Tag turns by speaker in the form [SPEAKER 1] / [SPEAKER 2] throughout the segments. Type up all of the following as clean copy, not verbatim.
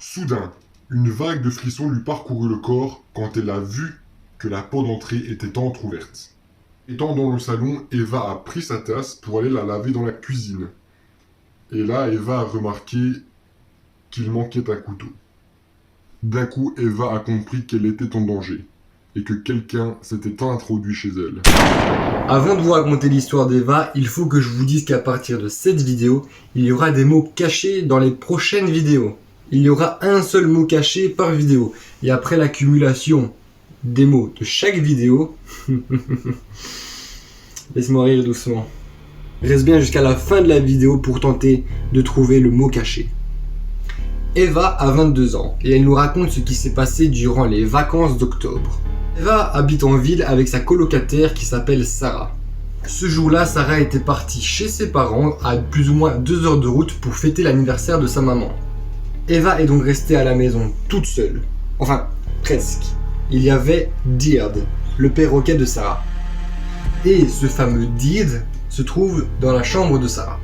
[SPEAKER 1] Soudain, une vague de frissons lui parcourut le corps quand elle a vu que la porte d'entrée était entr'ouverte. Étant dans le salon, Eva a pris sa tasse pour aller la laver dans la cuisine. Et là, Eva a remarqué qu'il manquait un couteau. D'un coup, Eva a compris qu'elle était en danger et que quelqu'un s'était introduit chez elle.
[SPEAKER 2] Avant de vous raconter l'histoire d'Eva, il faut que je vous dise qu'à partir de cette vidéo, il y aura des mots cachés dans les prochaines vidéos. Il y aura un seul mot caché par vidéo. Et après l'accumulation des mots de chaque vidéo, laisse-moi rire doucement. Reste bien jusqu'à la fin de la vidéo pour tenter de trouver le mot caché. Eva a 22 ans et elle nous raconte ce qui s'est passé durant les vacances d'octobre. Eva habite en ville avec sa colocataire qui s'appelle Sarah. Ce jour-là, Sarah était partie chez ses parents à plus ou moins 2 heures de route pour fêter l'anniversaire de sa maman. Eva est donc restée à la maison toute seule. Enfin, presque. Il y avait Deard, le perroquet de Sarah. Et ce fameux Deard se trouve dans la chambre de Sarah.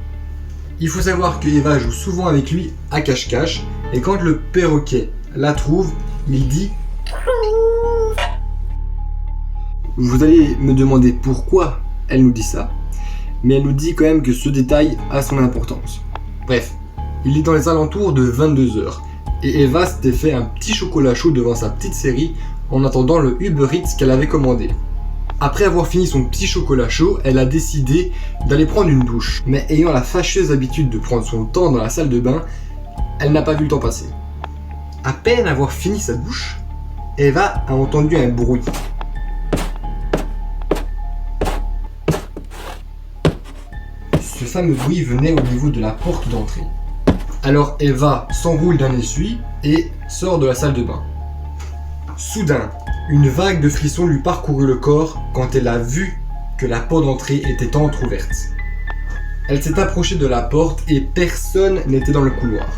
[SPEAKER 2] Il faut savoir que Eva joue souvent avec lui à cache-cache et quand le perroquet la trouve, il dit « Vous allez me demander pourquoi elle nous dit ça, mais elle nous dit quand même que ce détail a son importance. Bref, il est dans les alentours de 22h et Eva s'était fait un petit chocolat chaud devant sa petite série en attendant le Uber Eats qu'elle avait commandé. Après avoir fini son petit chocolat chaud, elle a décidé d'aller prendre une douche. Mais ayant la fâcheuse habitude de prendre son temps dans la salle de bain, elle n'a pas vu le temps passer. À peine avoir fini sa douche, Eva a entendu un bruit. Ce fameux bruit venait au niveau de la porte d'entrée. Alors Eva s'enroule d'un essuie et sort de la salle de bain. Soudain, une vague de frissons lui parcourut le corps quand elle a vu que la porte d'entrée était entr'ouverte. Elle s'est approchée de la porte et personne n'était dans le couloir.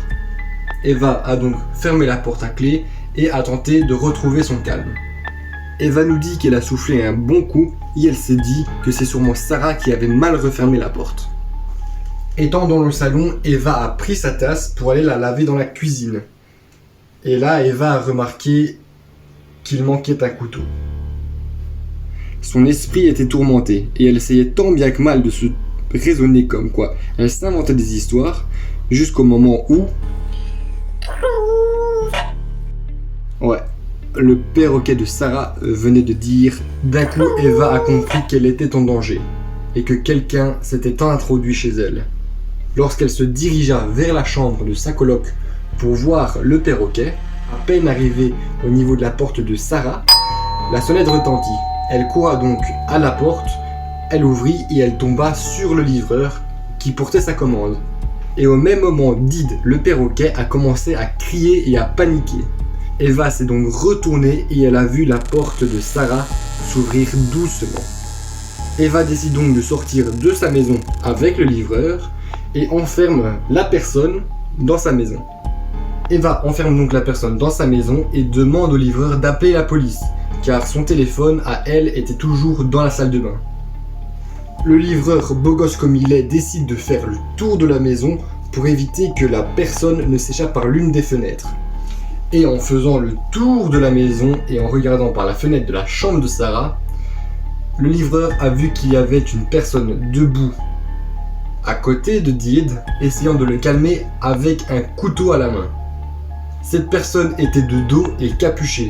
[SPEAKER 2] Eva a donc fermé la porte à clé et a tenté de retrouver son calme. Eva nous dit qu'elle a soufflé un bon coup et elle s'est dit que c'est sûrement Sarah qui avait mal refermé la porte. Étant dans le salon, Eva a pris sa tasse pour aller la laver dans la cuisine. Et là, Eva a remarqué qu'il manquait un couteau. Son esprit était tourmenté et elle essayait tant bien que mal de se raisonner comme quoi elle s'inventait des histoires jusqu'au moment où... Ouais, le perroquet de Sarah venait de dire. D'un coup, Eva a compris qu'elle était en danger et que quelqu'un s'était introduit chez elle. Lorsqu'elle se dirigea vers la chambre de sa coloc pour voir le perroquet, à peine arrivée au niveau de la porte de Sarah, la sonnette retentit. Elle courut donc à la porte, elle ouvrit et elle tomba sur le livreur qui portait sa commande. Et au même moment, Did, le perroquet, a commencé à crier et à paniquer. Eva s'est donc retournée et elle a vu la porte de Sarah s'ouvrir doucement. Eva décide donc de sortir de sa maison avec le livreur et enferme la personne dans sa maison. Eva enferme donc la personne dans sa maison et demande au livreur d'appeler la police, car son téléphone à elle était toujours dans la salle de bain. Le livreur, beau gosse comme il est, décide de faire le tour de la maison pour éviter que la personne ne s'échappe par l'une des fenêtres. Et en faisant le tour de la maison et en regardant par la fenêtre de la chambre de Sarah, le livreur a vu qu'il y avait une personne debout à côté de Did, essayant de le calmer avec un couteau à la main. Cette personne était de dos et capuchée.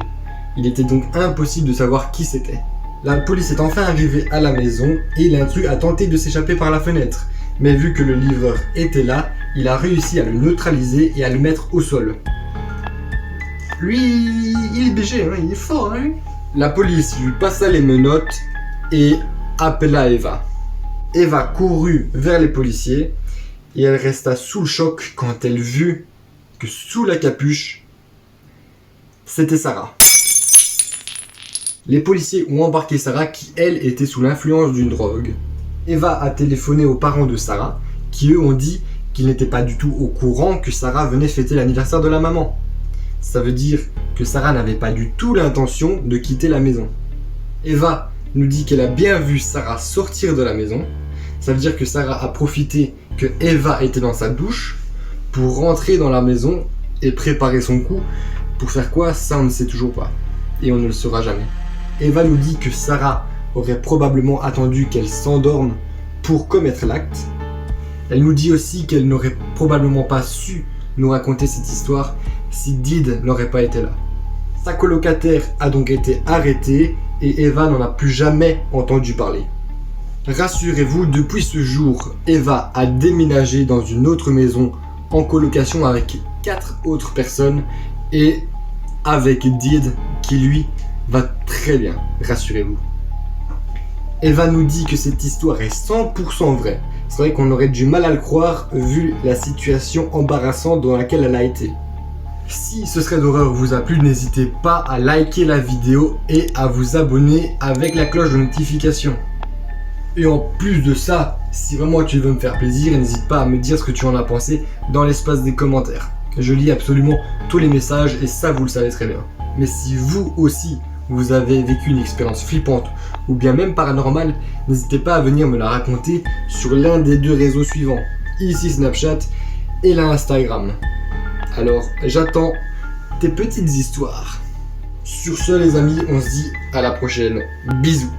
[SPEAKER 2] Il était donc impossible de savoir qui c'était. La police est enfin arrivée à la maison et l'intrus a tenté de s'échapper par la fenêtre. Mais vu que le livreur était là, il a réussi à le neutraliser et à le mettre au sol. Lui, il est BG, hein, il est fort. Hein. La police lui passa les menottes et appela Eva. Eva courut vers les policiers et elle resta sous le choc quand elle vit que sous la capuche, c'était Sarah. Les policiers ont embarqué Sarah qui, elle, était sous l'influence d'une drogue. Eva a téléphoné aux parents de Sarah qui, eux, ont dit qu'ils n'étaient pas du tout au courant que Sarah venait fêter l'anniversaire de la maman. Ça veut dire que Sarah n'avait pas du tout l'intention de quitter la maison. Eva nous dit qu'elle a bien vu Sarah sortir de la maison. Ça veut dire que Sarah a profité que Eva était dans sa douche pour rentrer dans la maison et préparer son coup. Pour faire quoi, ça on ne sait toujours pas. Et on ne le saura jamais. Eva nous dit que Sarah aurait probablement attendu qu'elle s'endorme pour commettre l'acte. Elle nous dit aussi qu'elle n'aurait probablement pas su nous raconter cette histoire si Did n'aurait pas été là. Sa colocataire a donc été arrêtée et Eva n'en a plus jamais entendu parler. Rassurez-vous, depuis ce jour, Eva a déménagé dans une autre maison en colocation avec 4 autres personnes et avec Did qui lui va très bien, rassurez-vous. Eva nous dit que cette histoire est 100% vraie. C'est vrai qu'on aurait du mal à le croire vu la situation embarrassante dans laquelle elle a été. Si ce serait d'horreur vous a plu, n'hésitez pas à liker la vidéo et à vous abonner avec la cloche de notification. Et en plus de ça, si vraiment tu veux me faire plaisir, n'hésite pas à me dire ce que tu en as pensé dans l'espace des commentaires. Je lis absolument tous les messages et ça vous le savez très bien. Mais si vous aussi vous avez vécu une expérience flippante ou bien même paranormale, n'hésitez pas à venir me la raconter sur l'un des 2 réseaux suivants, ici Snapchat et là Instagram. Alors j'attends tes petites histoires. Sur ce les amis, on se dit à la prochaine. Bisous.